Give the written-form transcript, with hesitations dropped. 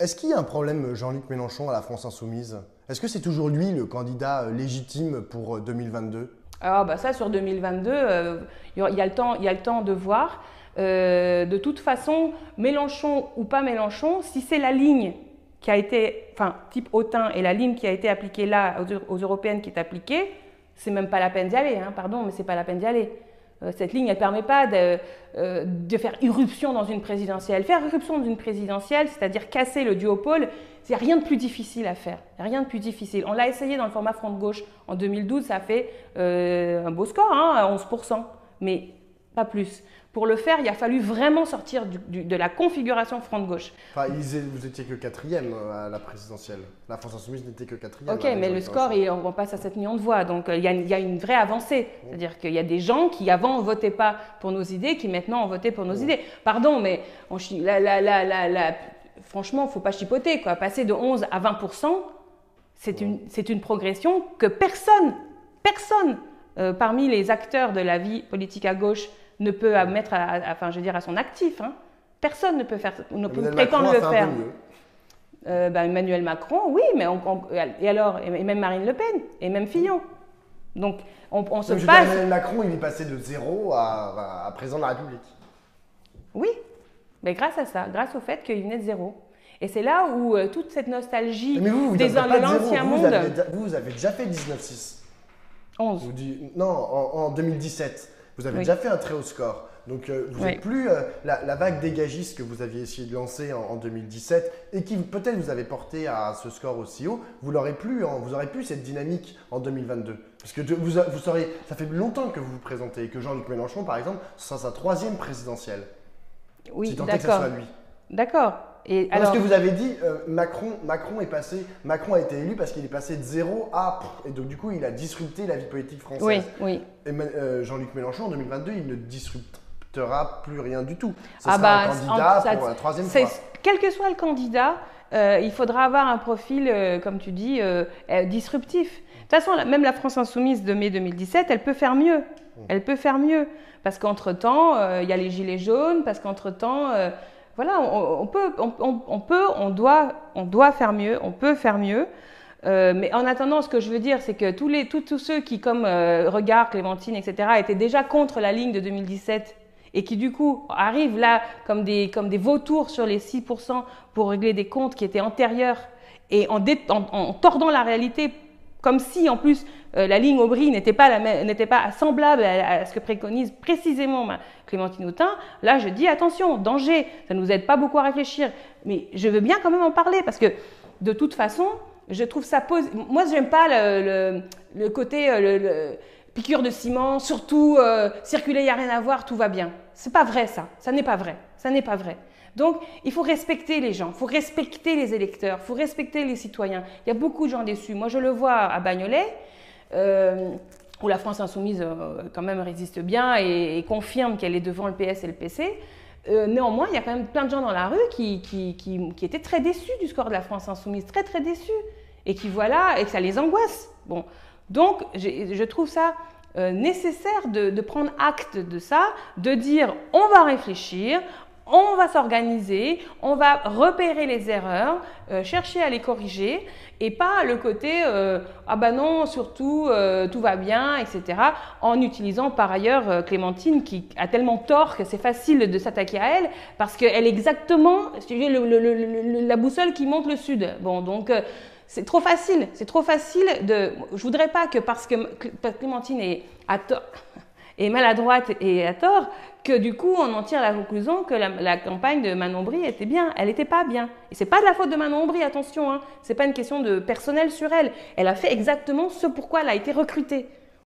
Est-ce qu'il y a un problème, Jean-Luc Mélenchon, à la France Insoumise? Est-ce que c'est toujours lui le candidat légitime pour 2022? Ah bah ça sur 2022, il y a le temps de voir. De toute façon, Mélenchon ou pas Mélenchon, si c'est la ligne qui a été, enfin type Autain et la ligne qui a été appliquée là aux européennes qui est appliquée, c'est même pas la peine d'y aller, hein, pardon, mais c'est pas la peine d'y aller. Cette ligne, elle ne permet pas de faire irruption dans une présidentielle. Faire irruption dans une présidentielle, c'est-à-dire casser le duopole, il n'y a rien de plus difficile à faire. Rien de plus difficile. On l'a essayé dans le format Front de gauche en 2012, ça a fait un beau score, hein, à 11%, mais pas plus. Pour le faire, il a fallu vraiment sortir de la configuration Front de gauche. Enfin, vous étiez que quatrième à la présidentielle. La France Insoumise n'était que quatrième. Ok, mais le score, on passe à 7 millions de voix. Donc, il y a une vraie avancée. C'est-à-dire qu'il y a des gens qui, avant, ne votaient pas pour nos idées, qui, maintenant, ont voté pour nos idées. Pardon, mais franchement, il ne faut pas chipoter, quoi. Passer de 11 à 20%, c'est une progression que personne parmi les acteurs de la vie politique à gauche ne peut mettre à son actif. Hein. Personne ne peut prétendre le faire. Emmanuel Macron, oui, mais et alors, et même Marine Le Pen, et même Fillon. Donc, on se passe… Emmanuel Macron, il est passé de 0 à président de la République. Oui, mais grâce à ça, grâce au fait qu'il venait de 0. Et c'est là où toute cette nostalgie de l'ancien monde… Vous avez déjà fait 19,6. 11. Non, en 2017. Vous avez déjà fait un très haut score. Donc, vous n'êtes plus la vague dégagiste que vous aviez essayé de lancer en 2017 et qui peut-être vous avait porté à ce score aussi haut. Vous n'aurez plus cette dynamique en 2022. Parce que ça fait longtemps que vous vous présentez et que Jean-Luc Mélenchon, par exemple, ce sera sa 3e présidentielle. Oui, si tant est que ça soit lui. D'accord. Parce que vous avez dit, Macron a été élu parce qu'il est passé de 0 à… Et donc, du coup, il a disrupté la vie politique française. Oui, oui. Et Jean-Luc Mélenchon, en 2022, il ne disruptera plus rien du tout. Ce sera un candidat pour la 3e fois. Quel que soit le candidat, il faudra avoir un profil, comme tu dis, disruptif. De toute façon, même la France Insoumise de mai 2017, elle peut faire mieux. Elle peut faire mieux. Parce qu'entre-temps, il y a les gilets jaunes, parce qu'entre-temps… voilà, on doit faire mieux, on peut faire mieux. Mais en attendant, ce que je veux dire, c'est que tous ceux qui, comme Regard, Clémentine, etc., étaient déjà contre la ligne de 2017 et qui, du coup, arrivent là comme des vautours sur les 6% pour régler des comptes qui étaient antérieurs et en tordant la réalité, comme si, en plus, la ligne Aubry n'était pas semblable à ce que préconise précisément Clémentine Autain. Là, je dis attention, danger, ça ne nous aide pas beaucoup à réfléchir. Mais je veux bien quand même en parler parce que, de toute façon, je trouve ça moi, je n'aime pas le côté piqûre de ciment, surtout circuler, il n'y a rien à voir, tout va bien. C'est pas vrai ça, ça n'est pas vrai, ça n'est pas vrai. Donc, il faut respecter les gens, il faut respecter les électeurs, il faut respecter les citoyens. Il y a beaucoup de gens déçus. Moi, je le vois à Bagnolet, où la France Insoumise quand même résiste bien et confirme qu'elle est devant le PS et le PC. Néanmoins, il y a quand même plein de gens dans la rue qui étaient très déçus du score de la France Insoumise, très très déçus, et qui et que ça les angoisse. Bon, donc je trouve ça nécessaire de prendre acte de ça, de dire on va réfléchir, on va s'organiser, on va repérer les erreurs, chercher à les corriger et pas le côté ah bah non, surtout tout va bien, etc. En utilisant par ailleurs Clémentine qui a tellement tort que c'est facile de s'attaquer à elle parce qu'elle est exactement la boussole qui montre le sud. Bon, donc c'est trop facile, je voudrais pas que parce que Clémentine est à tort. Et maladroite et à tort, que du coup, on en tire la conclusion que la campagne de Manon Bry était bien. Elle n'était pas bien. Et ce n'est pas de la faute de Manon Bry, attention. Hein. Ce n'est pas une question de personnel sur elle. Elle a fait exactement ce pourquoi elle a été recrutée.